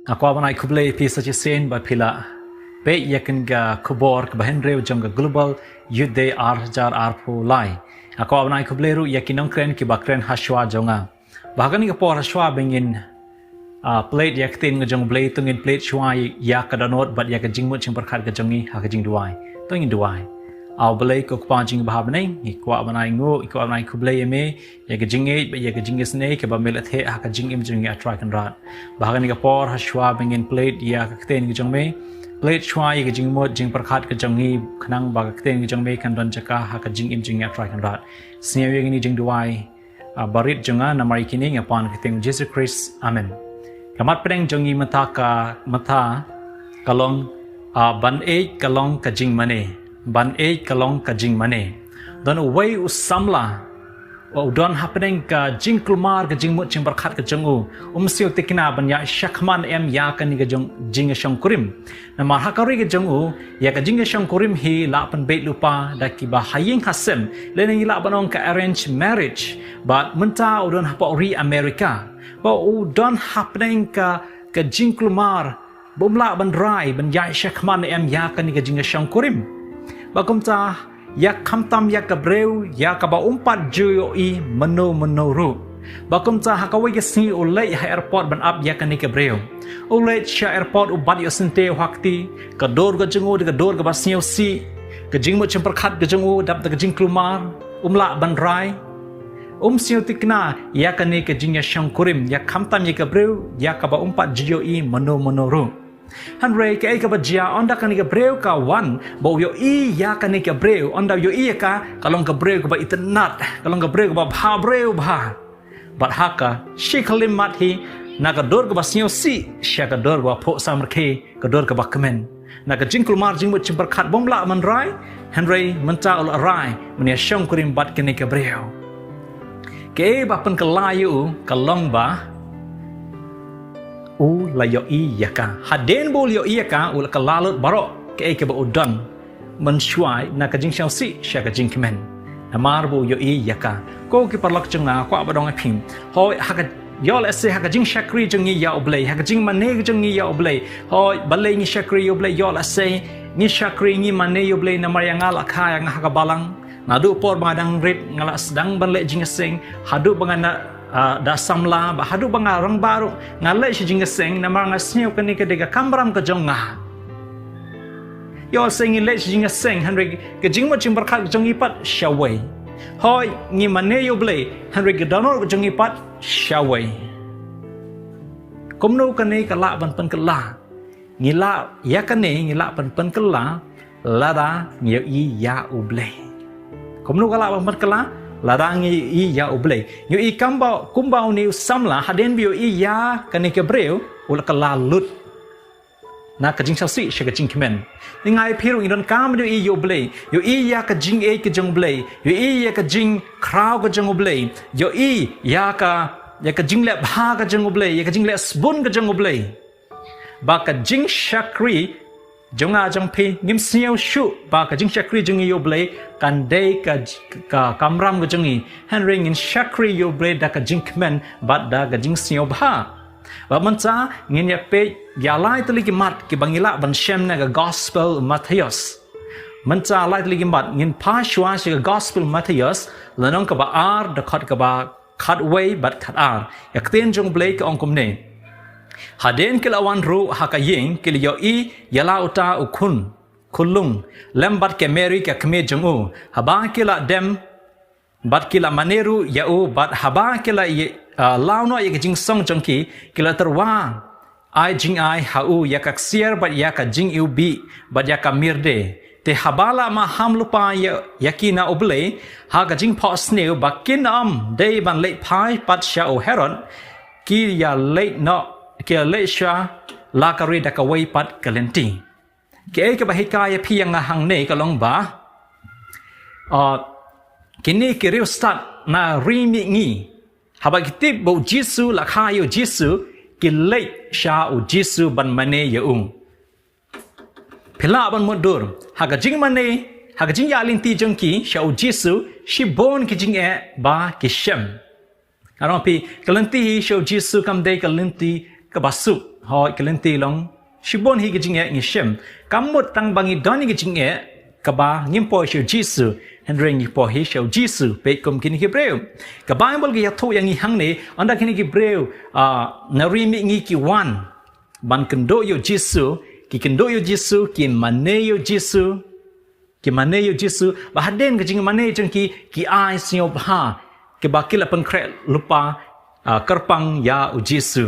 Aku abanai kublai pisa sen ba pila pe yakin ga kubor ke bahan rew jong ga global youth day arjar arpu lai. Aku abanai kublai ru yakin nongkren ki bakren haswa jonga. Bahkan ni por haswa bengin plate yaktin ngajong blai tungin plate shwa ya kadanot bat ya kajingmut ching perkhat kajongi ha kajingduai. Tungin duai. Au blai ko kpanjing bahab nei ikwa abanai ngo ikwa abanai kublai eme ya kajinge ba ya kajingis nei ke ba melat he ha kajingim jingi atrai kan rat. Bahkan ni por haswa bengin plate ya kakten ngajong me plate shwa ya kajingmut jing perkhat kajongi khnang ba kakten ngajong me kan don jaka ha kajingim jingi atrai kan rat. Snew ni jingduai barit jonga namari kini ngapan keteng Jesus Christ. Amen. Kamat pedeng jongi mata kalong ban kalong kajing mane ban kalong kajing mane don way usamla don happening ka jing klumar ka jing mut jing barkhat ka jongu siu tikina ban ya shakman em ya kan ni ka jong jing shangkurim na mahakari ka jongu ya ka jing shangkurim hi la pan beit lupa daki ba haying hasem leneng la banong ka arranged marriage but menta udon hapa ri America ba udon happening ka jing klumar bomla ban rai ban ya shakman em ya kan ni ka jing shangkurim bakumta ya kamtam ya kabreu ya kaba umpat juyoi meno bakumta hakawai gesni ulai ha airport ban up ya kan ni kabreu ulai sha airport ubat yo sente wakti kador ga jengu de kador ga basniu si ka jingmo chemperkhat ga jengu dap da jing klumar umla ban rai siu tikna ya kan ni ka jingya shangkurim ya kamtam ya kabreu ya kaba umpat juyoi meno Hanrei ke ka bajia onda kan ka breu ka wan bo yo I ya kan ka breu onda yo I ka kalong ka breu ka ba itnat kalong ka breu ka ba bha breu bha bat haka shikalim mat hi na ka dor ka ba sio si sha ka dor ba pho samrkhe ka dor ka ba kemen na ka jingkul mar jingmut chimbar khat bomla man rai Hanrei menta ul rai menia shong kurim bat kan ka breu ke ba pen ka layu kalong ba la yo I yaka haden bol yo yaka ul kalalot barok ke ba udan mensyuai na ka jing xiao si sha ka jing kemen amar bo yo I yaka ko ki parlok chunga kwa badong apim hoi haka yo la se haka jing shakri jungi ya oblei haka jing mane jungi ya oblei hoi balei ni shakri oblei yo la se ni shakri ni mane oblei na maryanga la kha yang haka balang nadu por badang rit ngala sedang balei jing seng hadu bangana da samla ba hadu banga rang baru ngalai si jingaseng na maranga sniu kani ke dega kambram ka jonga yo seng ile si jingaseng hanre ke jingmo chimbar khat jongi pat shawai hoi ngi mane yo ble hanre ke donor ka jongi pat shawai komno kani kala ban pen kala ngila ya kani ngila pen kala lada ngi I ya uble komno kala ban pen kala larang I ya ublei yo I kumbau ni samla haden bio I ya kani ke breu ul kala lut na ka jing si she ka jing kemen ningai phiru idon kam do I yo blei yo I ya ka jing ke jong blei yo I ya ka jing kraw ka jong blei yo I ya ka jing le bha ka jong blei ya ka jing le sbun ka jong blei ba ka jing shakri jonga jong phi ngim siau shu ba ka jing shakri jong yo blei kan dei ka kamram ga jongi hanring in shakri yo blei da ka jing kemen bat da ga jing siau bha ba mancha ngin ya pe ya lai tli ki mat ki bangila ban shem na ga gospel Matthias mancha lai tli ki mat ngin pa shwa shi ga gospel Matthias lanong ka ba ar da khat ka ba khat wei bat khat ar yak ten jong blei ka ong kum ne haden kilawan ru hakayeng kilyo I yala uta ukun kulung lembat ke meri ke kme jongu haba kila dem bat kila maneru yau bat haba kila launo ye jing song jongki kila terwa ai jing ai hau yakak sier bat yakak jing ubi bat yakak mirde te habala ma ham lupa yakina oble ha ka jing pho sneu bakin dei ban le phai pat sha o heron ki ya le no ke le sha la kari da ka wei pat kalenti ke ke ba hikaya phiang hang ne ka long ba kini ke riu start na rimi ngi haba kitip bo jisu la kha yo jisu ki le sha o jisu ban mane yo phila ban modur haga jing mane haga jing ya linti jongki sha o jisu shi bon ki jing e ba ki shem aron pi kalenti sha o jisu kam dei kalenti kabasu hoi kelenti long shibon hi gijing ngi shem kamut tang bangi doni gijing kaba ngimpo shu jisu hendring po hi shu jisu pe kum kini Hebreu ka Bible gi yathu yang hang ne anda kini Hebreu narimi ngi ki wan ban kendo yo jisu ki kendo yo jisu ki mane yo jisu ki mane yo jisu ba haden gijing mane jeng ki ai sio ba ke bakila pengkret lupa kerpang ya u jisu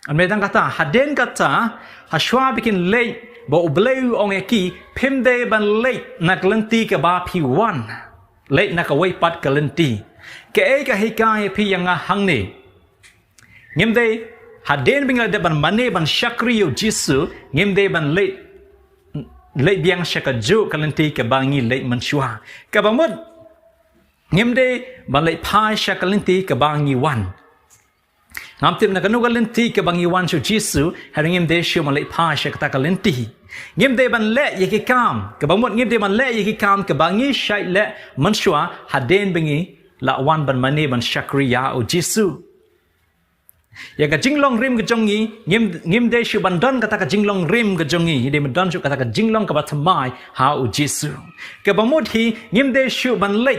an medang kata haden kata haswa bikin late ba ubleu ong eki pimde ban late nak lenti ke ba pi wan late nak away pat ke lenti ke e ka hikai pi yang hang ni ngimde haden bingla de ban mane ban shakri yo jisu ngimde ban late biang shakaju ke lenti ke bangi late manshua ke bamut ngimde ban late pai shakalenti ke bangi wan ngamtim na kanuga lenti ke bangi wan shu jisu haringim de shu malai pa shakta ka lenti ngim de ban le yeki kam ke bamut ngim de ban le yeki kam ke bangi shai le manshwa haden bangi la wan ban mane ban shakriya o jisu ya ka jinglong rim ke jongi ngim de shu ban don kata ka jinglong rim ke jongi de ban don shu kata ka jinglong ka batmai ha o jisu ke bamut hi ngim de shu ban le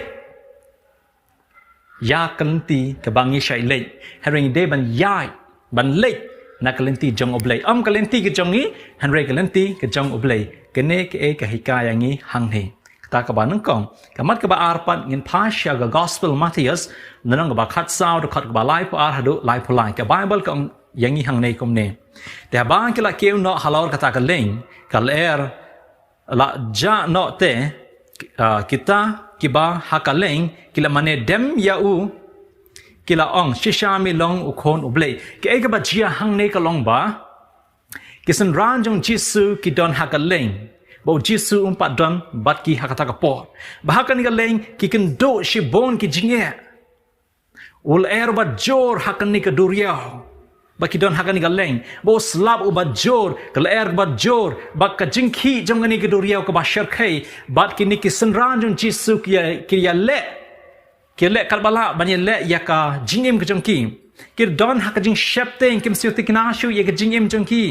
ya kalenti ke bangi shai lei haring de ban yai ban lei na kalenti jong oblei kalenti ke jongi hanre kalenti ke jong oblei kene ke e ke hikaya ngi hang he ta ka ban kong kamat ka ba arpat ngin pasha ga gospel Matthias nanang ba khat sao to khat ba lai po ar hadu lai po lai ka Bible kong yangi hang nei kom ne te ba ke la keu no halor kata ka leng kal la ja no te kita kiba hakaleng kila mane dem yau kila ong shishami long ukon ublei ke ega ba jia hang ne ka long ba kisan ranjong jisu ki don hakaleng bo jisu umpat don bat ki hakata ka po bahakan ka leng ki kan do shibon ki jinge ul ba jor hakan ni ka duriao baki don hakan ni ka leng bo slab u ba jor kal ba jor bak ka jingki jong ni ka duriao ka ba sharkai bat ki ni kisan ranjong jisu ki ya le ki le kalbala bani le ya ka jingim ka jongki ki don hak jing shepteng kim siu tiknashu ya ka jingim jongki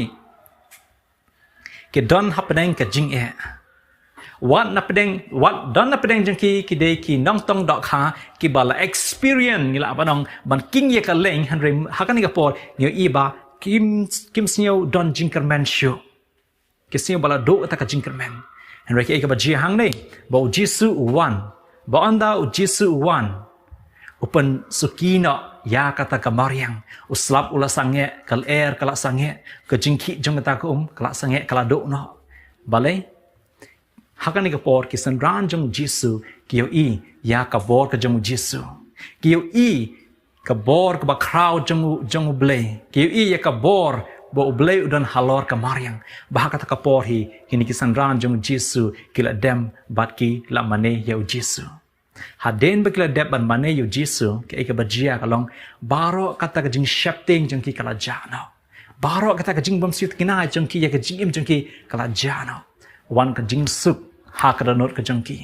ki don hapdeng ka jing wat don na pedeng jongki ki de ki nong tong dok kha ki bala experience ngila banong ban king ya ka leng hanre hakan ni ka por nyo iba kim siu don jinkerman shu ki siu bala do ta ka jinkerman hanre ki ka ba ji hang nei bo jisu one ba anda u jisu one open sukino ya kata ka mariang uslap ula sange kal kala sange ka jingki jong ta ko kala sange kala do no balai hakan ka por ki san ranjong jisu kiyo i ya ka bor ka jong jisu kiyo i ka bor ka ba crowd jong ble kiyo i ya ka bor bo ble udan halor ka mariang bah kata ka por hi kini ki san ranjong jisu kila dem bat ki la mane ya jisu haden bakila dep ban mane yu jisu ke ka bajia kalong baro kata ka jing shapting jong ki kala jano baro kata ka jing bom siut kina jong ki ya ka jing im jong ki kala jano wan ka jing suk ha ka danot ka jong ki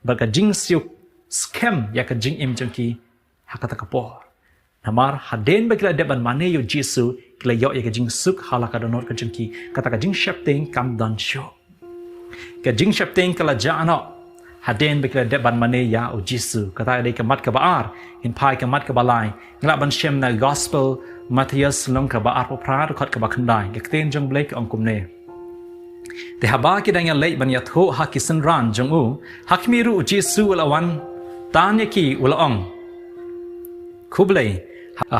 ba ka jing siuk scam ya ka jing im jong ki ha kata ka por namar haden bakila dep ban mane yu jisu kila yo ya ka jing suk hala ka danot ka jong ki kata ka jing shapting kam dan sho ka jing shapting kala jano haden bekla de ban mane ya o jisu kata de kamat ka baar in pai kamat ka balai ngla ban shem na gospel Matthias long ka baar po pra khat ka ba khandai ke ten jong blek ong kumne te haba ki dang ya lei ban ya tho ha kisan ran jong u hakmiru jisu lawan tanya ki ulong khublei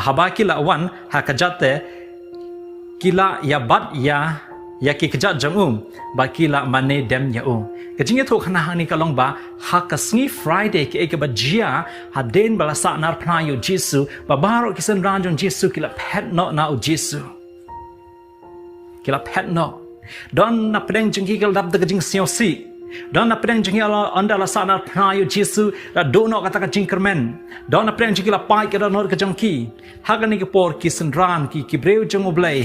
haba ki lawan ha kajate kila ya bat ya ki kajat jong bakila mane dem ya kajing itu khana hani kalong ba hakasngi Friday ke ba jia haden bala sa nar pnayo jisu ba baro kisan ranjong jisu kila pet no na u jisu kila pet no don na pedeng jingki kal dab de jing sio si don na pedeng jingki ala anda la sa nar pnayo jisu la do no kata ka jingkermen don na pedeng jingki la pai ke no ka jongki hagani ke por kisan ran ki breu jong oblei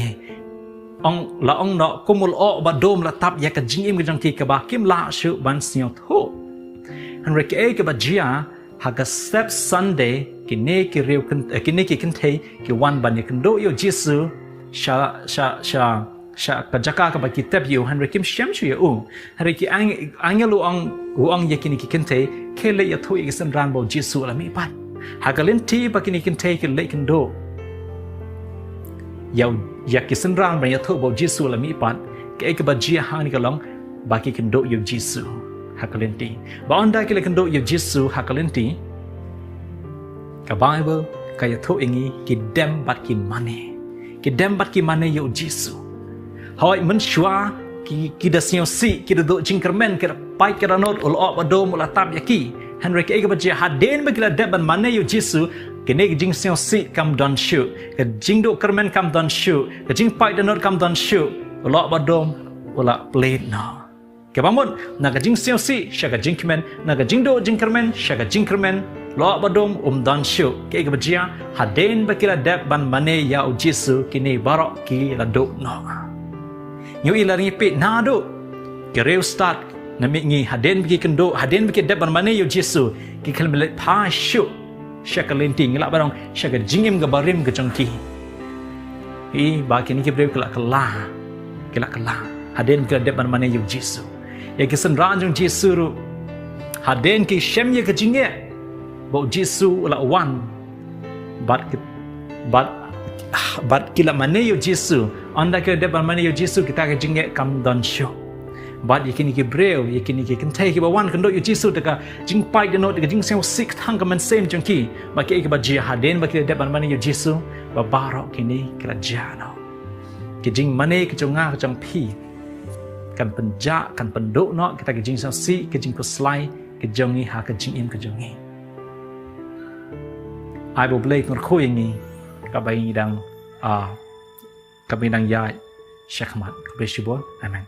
ong no kumul o ba dom la tap ya ka jingim ka jangki ka ba kim la shu ban sio tho han re ke ba jia ha ka step Sunday kini ki riu kini ki kente ki wan ban yakin do yo Jesu sha kajaka ka ba kitab yo han rekim sham shu yo hari ki angel uang yakin ki kente kele ya tho isan ran bo Jesu la mi pat hakalin ti ba kini kente ki le kin do ya kisan ran ba ya tho bo Jesu la mi pat ke ba jia ha ni ka long ba ki kin do yo Jesu hakalenti ba onda ki le kin do yo Jesu hakalenti ka Bible kaya tho ingi ki dem bat ki mane yo Jesu hoi men shwa ki da sio si ki do jingkermen ki pai ki ranot ul op adom ul atap yaki Henry ke ba je haden ba ki la dem ban mane yo Jesu ki ne jing sio si kam don shu ka jing do kermen kam don shu ka jing pai da not kam don shu ul op adom ul plate no ke bangun na ka jing sio si sha ka jing kemen na ka jing do jing kermen sha ka jing kermen lo badom dan shu ke ke bajia haden bakila dep ban mane ya u Jesu kini barok ki la do no nyu ila ri pe na do ke reu start na mi ngi haden bagi kendo haden bagi dep ban mane ya Jesu ki kal mele pa shu shakalenti ngila barong shaka jingim ga barim ga jongki i ba kini ke breu kala haden ke dep ban mane ya Jesu ya kisan ranjung Jesu ru haden ki shem ya ke jinge Bau Jesu la wan bat kila mane yo Jesu anda ke depan mane yo Jesu kita ke jingge kam don show bat yakini ke breu yakini ke kentai ke bawan kendo yo Jesu deka jing pai de no deka jing seng sik thang ka man sem jongki ba ke ba jia haden ba ke depan mane yo Jesu ba barok kini kila jano ke jing mane ke jonga ke jong pi kan penja kan penduk no kita ke jing seng si ke jing ko slai ke jongi ha ke jing im ke jongi ai bộ play con khôi ngi các bạn đang yai shakmat besibol amen